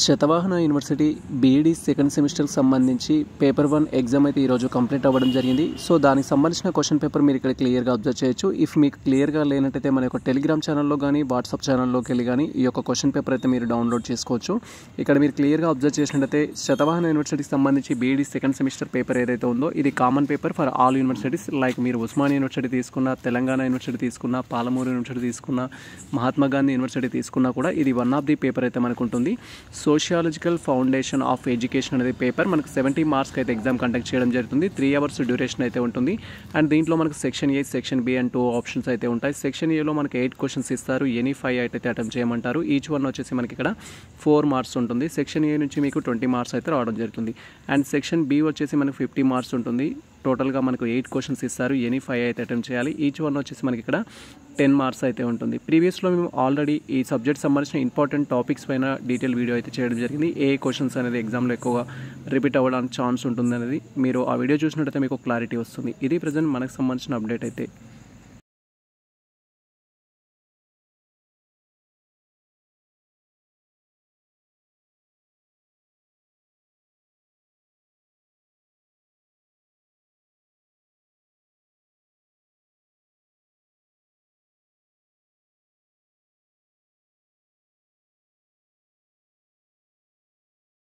Satavahana university B Ed second సెమిస్టర్కి సంబంధించి paper 1 exam అయితే ఈరోజు కంప్లీట్ అవ్వడం జరిగింది. సో దానికి సంబంధించిన క్వశ్చన్ పేపర్ మీరు ఇక్కడ క్లియర్గా అబ్జర్వ్ చేయొచ్చు. ఇఫ్ మీకు క్లియర్గా లేనట్టయితే మన యొక్క టెలిగ్రామ్ ఛానల్లో కానీ వాట్సాప్ ఛానల్లోకి వెళ్ళి కానీ ఈ యొక్క క్వశ్చన్ పేపర్ అయితే మీరు డౌన్లోడ్ చేసుకోవచ్చు. ఇక్కడ మీరు క్లియర్గా అబ్జర్వ్ చేసినట్టయితే శతవాహన యూనివర్సిటీకి సంబంధించి బీఈడీ సెకండ్ సెమిస్టర్ పేపర్ ఏదైతే ఉందో ఇది common paper for all universities. Like మీరు ఉస్మానియా యూనివర్సిటీ తీసుకున్న, తెలంగాణ యూనివర్సిటీ తీసుకున్న, పాలమూరు యూనివర్సిటీ తీసుకున్న, మహాత్మా గాంధీ యూనివర్సిటీ తీసుకున్నా కూడా ఇది వన్ ఆఫ్ ది పేపర్ అయితే మనకు ఉంటుంది. సోషియాలజికల్ ఫౌండేషన్ ఆఫ్ ఎడ్యుకేషన్ అనేది పేపర్ మనకు 70 మార్క్స్కి అయితే ఎగ్జామ్ కండక్ట్ చేయడం జరుగుతుంది. 3 అవర్స్ డ్యూరేషన్ అయితే ఉంటుంది. అండ్ దీంట్లో మనకు section A, section B and 2 options అయితే ఉంటాయి. సెక్షన్ ఏలో మనకి 8 క్వశ్చన్స్ ఇస్తారు. ఎనీ 5 అయితే అటెంప్ట్ చేయమంటారు. ఈచ్ వన్ వచ్చేసి మనకి ఇక్కడ 4 మార్క్స్ ఉంటుంది. సెక్షన్ ఏ నుంచి మీకు 20 మార్క్స్ అయితే రావడం జరుగుతుంది. అండ్ సెక్షన్ బి వచ్చేసి మనకు 50 మార్క్స్ ఉంటుంది. టోటల్గా మనకు 8 క్వశ్చన్స్ ఇస్తారు. ఎనీ 5 అయితే అటెంప్ట్ చేయాలి. ఈచ్ వన్ వచ్చేసి మనకి ఇక్కడ 10 మార్క్స్ అయితే ఉంటుంది. ప్రీవియస్లో మేము ఆల్రెడీ ఈ సబ్జెక్ట్ సంబంధించిన ఇంపార్టెంట్ టాపిక్స్ పైన డీటెయిల్ వీడియో అయితే చేయడం జరిగింది. ఏ క్వశ్చన్స్ అనేది ఎగ్జామ్లో ఎక్కువగా రిపీట్ అవ్వడానికి ఛాన్స్ ఉంటుంది అనేది మీరు ఆ వీడియో చూసినట్టయితే మీకు క్లారిటీ వస్తుంది. ఇది ప్రజెంట్ మనకు సంబంధించిన అప్డేట్ అయితే.